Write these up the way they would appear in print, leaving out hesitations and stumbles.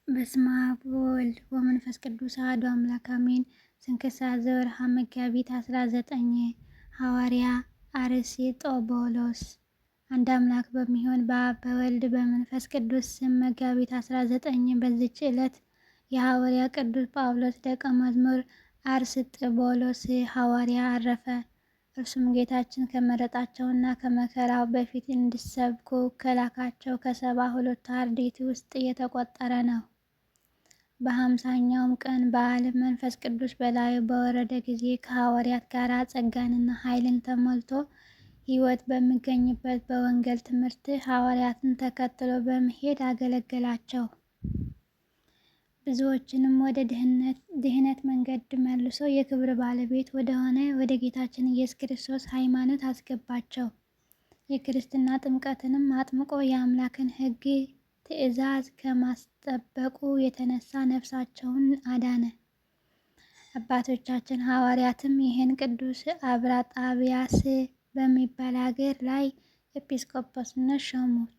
በስመ አብ ወወልድ ወመንፈስ ቅዱስ አሐዱ አምላክ አሜን። ስንክሳር ዘወርኀ መጋቢት 19 ሐዋርያ አርስጦቡሎስ። አንድ አምላክ በሚሆን በአብ በወልድ በመንፈስ ቅዱስ ስም መጋቢት 19 በዚች ዕለት የሐዋርያ ቅዱስ ጳውሎስ ደቀ መዝሙር አርስጦቡሎስ ሐዋርያ አረፈ። እርሱም ጌታችን ከመረጣቸውና ከመከራው በፊት እንዲሰብኩ ከላካቸው ከ72 አርድእት ውስጥ የተቆጠረ ነው። በ50ኛውም ቀን በዓል መንፈስ ቅዱስ በላዩ በወረደ ጊዜ ከሐዋርያት ጋር ጸጋንና ኃይልን ተሞልቶ ሕይወት በሚገኝበት በወንጌል ትምህርት ሐዋርያትን ተከትሎ በመሄድ አገለገላቸው። ብዙዎችንም ወደ ድህነት መንገድ መልሶ የክብር ባለቤት ወደሆነ ወደ ጌታችን ኢየሱስ ክርስቶስ ሃይማኖት አስገባቸው። የክርስትና ጥምቀትንም አጥምቆ የአምላክን ሕግ ትእዛዝ ከማስጠበቁ የተነሳ ነፍሳቸውን አዳነ። አባቶቻችን ሐዋርያትም ይህን ቅዱስ አብራጣብያስ በሚባል አገር ላይ ኤጲስቆጶስነት ሾሙት።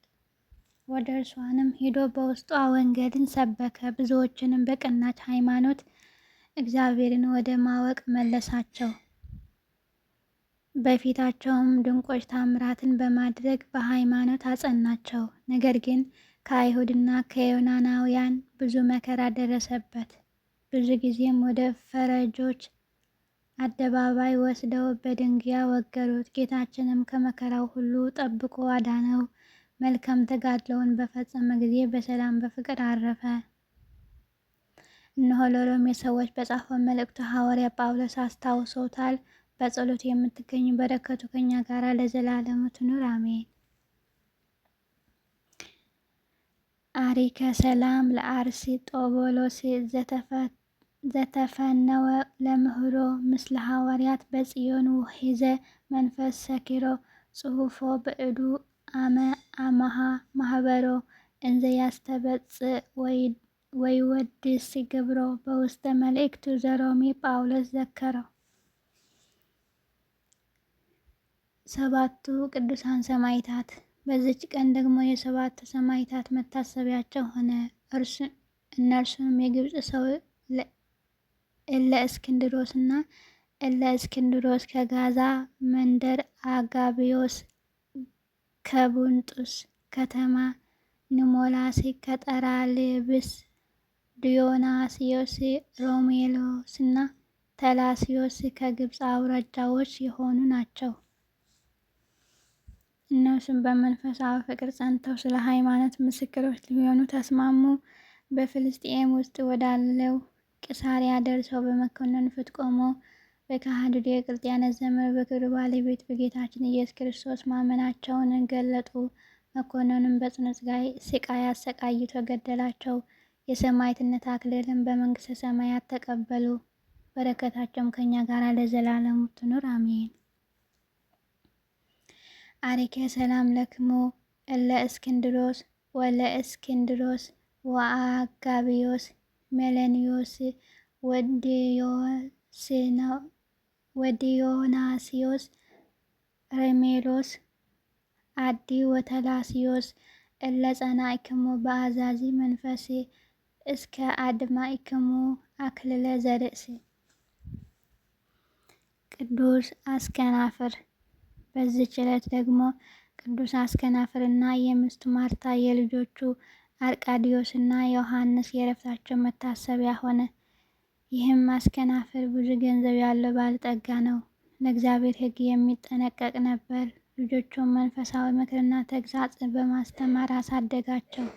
ወደ እርሷንም ሄዶ በውስጧ ወንጌልን ሰበከ። ብዙዎችንም በቀናች ሃይማኖት እግዚአብሔርን ወደ ማወቅ መለሳቸው። በፊታቸውም ድንቆች ታምራትን በማድረግ በሃይማኖት አጸናቸው። ነገር ግን ከአይሁድና ከዮናናውያን ብዙ መከራ ደረሰበት። ብዙ ጊዜም ወደ ፈረጆች አደባባይ ወስደው በድንጋይ ወገሩት። ጌታችንም ከመከራው ሁሉ ጠብቆ አዳነው። መልካም ተጋድሎውን በፈጸመ ጊዜ በሰላም በፍቅር አረፈ። እነሆ ለሮሜ ሰዎች በጻፈው መልእክቱ ሐዋርያ ጳውሎስ አስታውሶታል። በጸሎት የምትገኝ በረከቱ ከኛ ጋር ለዘላለሙ ትኑር አሜን። አሪከ ሰላም ለአርስጦቡሎስ ዘተፈነወ ለምህሮ ምስለ ሐዋርያት በጽዮን ውሒዘ መንፈስ ሰኪሮ ጽሑፎ በእዱ አመሃ ማህበሮ እንዘ ያስተበጽእ ወይወድስ ግብሮ በውስተ መልእክቱ ዘሮሜ ጳውሎስ ዘከረው። ሰባቱ ቅዱሳን ሰማዕታት። በዚች ቀን ደግሞ የሰባቱ ሰማዕታት መታሰቢያቸው ሆነ። እነርሱም የግብፅ ሰው እለ እስክንድሮስ እና እለ እስክንድሮስ ከጋዛ መንደር፣ አጋብዮስ ከቡንጡስ ከተማ፣ ኒሞላስ ከጠራልብስ፣ ዲዮናስዮስ ሮሜሎስ እና ተላሲዮስ ከግብፅ አውራጃዎች የሆኑ ናቸው። እነርሱም በመንፈሳዊ ፍቅር ጸንተው ስለ ሃይማኖት ምስክሮች ሊሆኑ ተስማሙ። በፍልስጤም ውስጥ ወዳለው ቂሳርያ ደርሰው በመኮንኑ ፊት ቆመው በከሃዲው ዲዮቅልጥያኖስ ዘመን በክብር ባለቤት በጌታችን ኢየሱስ ክርስቶስ ማመናቸውን ገለጡ። መኮንኑም በጽኑ ስቃይ አሰቃይቶ ገደላቸው። የሰማዕትነት አክሊልን በመንግሥተ ሰማያት ተቀበሉ። በረከታቸውም ከኛ ጋር ለዘላለሙ ትኑር አሜን። አሪከ ሰላም ለክሙ እለ እስክንድሮስ ወለእስክንድሮስ ወአጋብዮስ ሜሌኒዮስ ወዲዮናስዮስ ሬሜሎስ አዲ ወተላስዮስ እለ ጸናዕክሙ በአዛዚ መንፈስ እስከ አድማዕክሙ አክሊለ ዘርእስ። ቅዱስ አስከናፍር። በዚች ዕለት ደግሞ ቅዱስ አስከናፍር እና የሚስቱ ማርታ የልጆቹ አርቃዲዮስ እና ዮሐንስ የዕረፍታቸው መታሰቢያ ሆነ። ይህም አስከናፍር ብዙ ገንዘብ ያለው ባለጠጋ ነው። ለእግዚአብሔር ሕግ የሚጠነቀቅ ነበር። ልጆቹም መንፈሳዊ ምክርና ተግሣጽን በማስተማር አሳደጋቸው።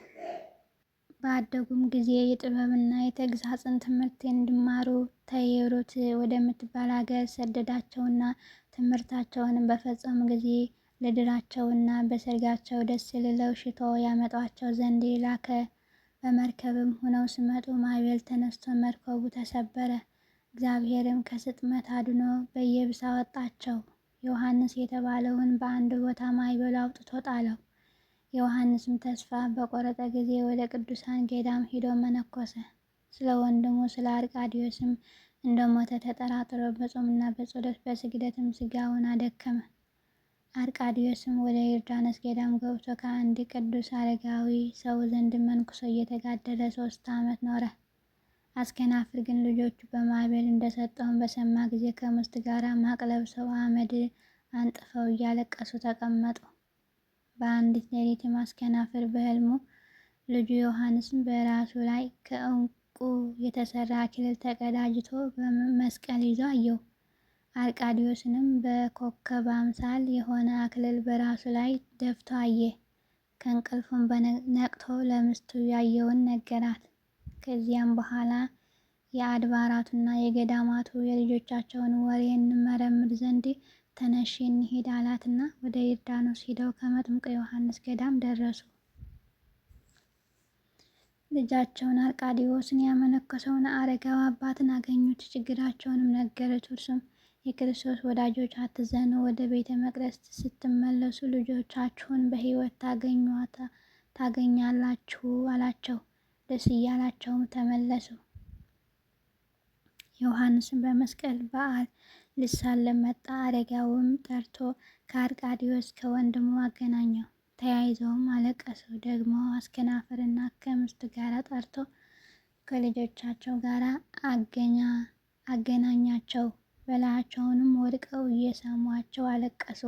በአደጉም ጊዜ የጥበብና የተግሣጽን ትምህርት እንዲማሩ ተየሮት ወደምትባል አገር ሰደዳቸውና ትምህርታቸውንም በፈጸሙ ጊዜ ልድራቸውና በሰርጋቸው ደስ ሊለው ሽቶ ያመጧቸው ዘንድ ላከ። በመርከብም ሆነው ሲመጡ ማዕበል ተነስቶ መርከቡ ተሰበረ። እግዚአብሔርም ከስጥመት አድኖ በየብስ አወጣቸው። ዮሐንስ የተባለውን በአንድ ቦታ ማዕበሉ አውጥቶ ጣለው። ዮሐንስም ተስፋ በቆረጠ ጊዜ ወደ ቅዱሳን ገዳም ሂዶ መነኮሰ። ስለ ወንድሙ ስለ አርቃዲዮስም እንደሞተ ተጠራጥሮ በጾምና በጸሎት በስግደትም ሥጋውን አደከመ። አርቃዲዮስም ወደ ዮርዳኖስ ገዳም ገብቶ ከአንድ ቅዱስ አረጋዊ ሰው ዘንድ መንኩሶ እየተጋደለ 3 ዓመት ኖረ። አስከናፍር ግን ልጆቹ በማዕበል እንደሰጠውን በሰማ ጊዜ ከሚስቱ ጋር ማቅ ለብሰው አመድ አንጥፈው እያለቀሱ ተቀመጡ። በአንዲት ሌሊትም አስከናፍር በሕልሙ ልጁ ዮሐንስን በራሱ ላይ ከዕንቁ የተሰራ አክሊል ተቀዳጅቶ መስቀል ይዞ አየው። አርቃዲዮስንም በኮከብ አምሳል የሆነ አክሊል በራሱ ላይ ደፍቶ አየ። ከእንቅልፉም ነቅቶ ለሚስቱ ያየውን ነገራት። ከዚያም በኋላ የአድባራቱና የገዳማቱ የልጆቻቸውን ወሬ እንመረምር ዘንድ ተነሺ እንሂድ አላትና ወደ ዮርዳኖስ ሂደው ከመጥምቁ ዮሐንስ ገዳም ደረሱ። ልጃቸውን አርቃዲዎስን ያመነኮሰውን አረጋዊ አባትን አገኙት። ችግራቸውንም ነገሩት። እርሱም የክርስቶስ ወዳጆች አትዘኑ፣ ወደ ቤተ መቅደስ ስትመለሱ ልጆቻችሁን በሕይወት ታገኛላችሁ አላቸው። ደስ እያላቸውም ተመለሱ። ዮሐንስን በመስቀል በዓል ሊሳለም መጣ። አረጋዊውም ጠርቶ ከአርቃዲዎስ ከወንድሙ አገናኘው። ተያይዘውም አለቀሱ። ደግሞ አስከናፍርና ከሚስቱ ጋር ጠርቶ ከልጆቻቸው ጋር አገናኛቸው። በላያቸውንም ወድቀው እየሳሟቸው አለቀሱ።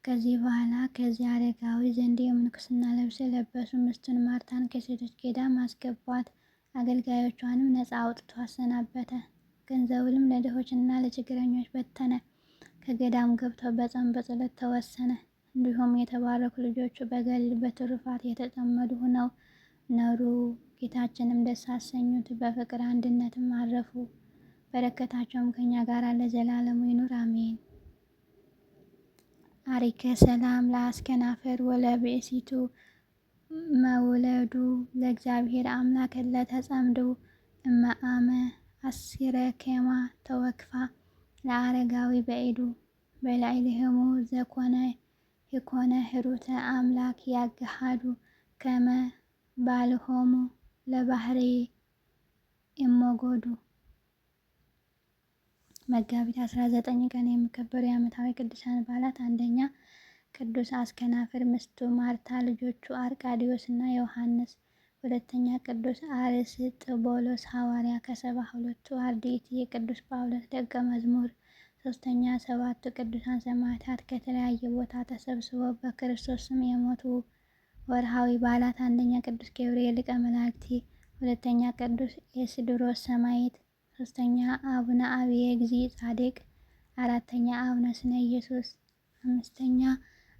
ከዚህ በኋላ ከዚህ አረጋዊ ዘንድ የምንኩስና ልብስ የለበሱ ሚስቱን ማርታን ከሴቶች ገዳም አስገቧት። አገልጋዮቿንም ነፃ አውጥቶ አሰናበተ። ገንዘቡንም ለድሆችና ለችግረኞች በተነ። ከገዳም ገብተው በጾም በጸሎት ተወሰነ። እንዲሁም የተባረኩ ልጆቹ በገድል በትሩፋት የተጠመዱ ሆነው ኖሩ። ጌታችንም ደስ አሰኙት፣ በፍቅር አንድነትም አረፉ። በረከታቸውም ከኛ ጋር ለዘላለሙ ይኑር አሜን። አሪከ ሰላም ለአስከናፍር ወለብእሲቱ መውለዱ ለእግዚአብሔር አምላክ ለተጸምዱ እመአመ አሲረ ኬማ ተወክፋ ለአረጋዊ በኢዱ በላዕሌሆሙ ዘኮነ የኮነ ህሩተ አምላክ ያገሃዱ ከመ ባልሆሙ ለባህሪ እሞጎዱ። መጋቢት 19 ቀን የሚከበሩ የዓመታዊ ቅዱሳን በዓላት፣ አንደኛ ቅዱስ አስከናፍር ሚስቱ ማርታ፣ ልጆቹ አርቃዲዮስ እና ዮሐንስ። ሁለተኛ ቅዱስ አርስጥቦሎስ ሐዋርያ ከ72ቱ አርድእት የቅዱስ ጳውሎስ ደቀ መዝሙር። ሶስተኛ ሰባቱ ቅዱሳን ሰማዕታት ከተለያየ ቦታ ተሰብስበው በክርስቶስ ስም የሞቱ። ወርሃዊ በዓላት፣ አንደኛ ቅዱስ ገብርኤል ሊቀ መላእክት፣ ሁለተኛ ቅዱስ ኤስድሮስ ሰማዕት፣ ሶስተኛ አቡነ አብየ እግዚእ ጻድቅ፣ አራተኛ አቡነ ስነ ኢየሱስ፣ አምስተኛ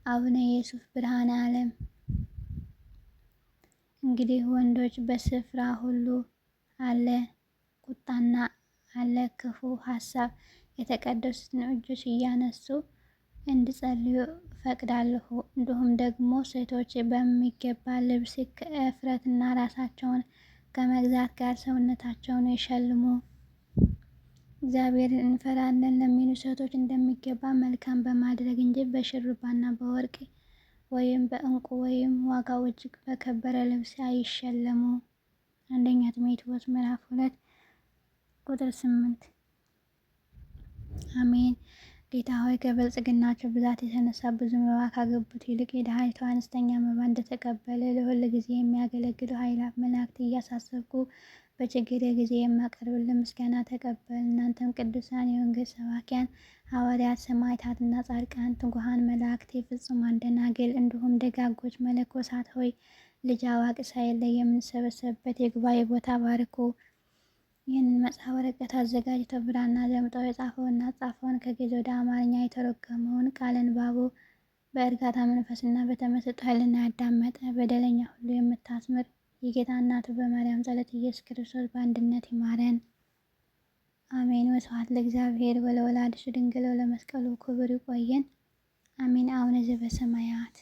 አቡነ ኢየሱስ ብርሃነ ዓለም። እንግዲህ ወንዶች በስፍራ ሁሉ አለ ቁጣና አለ ክፉ ሀሳብ የተቀደሱትን እጆች እያነሱ እንዲጸልዩ እፈቅዳለሁ። እንዲሁም ደግሞ ሴቶች በሚገባ ልብስ ከእፍረትና ራሳቸውን ከመግዛት ጋር ሰውነታቸውን ይሸልሙ። እግዚአብሔርን እንፈራለን ለሚሉ ሴቶች እንደሚገባ መልካም በማድረግ እንጂ በሽሩባና በወርቅ ወይም በዕንቁ ወይም ዋጋው እጅግ በከበረ ልብስ አይሸለሙ። አንደኛ ጢሞቴዎስ ምዕራፍ 2 ቁጥር 8። አሜን። ጌታ ሆይ ከብልጽግናቸው ብዛት የተነሳ ብዙ መባ ካገቡት ይልቅ የድሃይቱ አነስተኛ መባ እንደተቀበለ ለሁል ጊዜ የሚያገለግሉ ኃይላት መላእክት እያሳሰብኩ በችግሬ ጊዜ የማቀርብልን ምስጋና ተቀበል። እናንተም ቅዱሳን የወንጌል ሰባኪያን ሐዋርያት፣ ሰማዕታትና ጻድቃን፣ ትጉሃን መላእክት፣ የፍጹማን ደናግል እንዲሁም ደጋጎች መነኮሳት ሆይ ልጅ አዋቂ ሳይለይ የምንሰበሰብበት የጉባኤ ቦታ ባርኩ። ይህንን መጽሐፍ ወረቀት አዘጋጅተው ብራና ደምጠው የጻፈውና ጻፈውን ከግዕዝ ወደ አማርኛ የተረጎመውን ቃለ ንባቡ በእርጋታ መንፈስና በተመስጦ ሕሊና ያዳመጠ በደለኛ ሁሉ የምታስምር የጌታ እናቱ በማርያም ጸሎት ኢየሱስ ክርስቶስ በአንድነት ይማረን አሜን። ወስብሐት ለእግዚአብሔር ወለወላዲቱ ድንግል ወለመስቀሉ ክቡር። ይቆየን አሜን። አቡነ ዘበሰማያት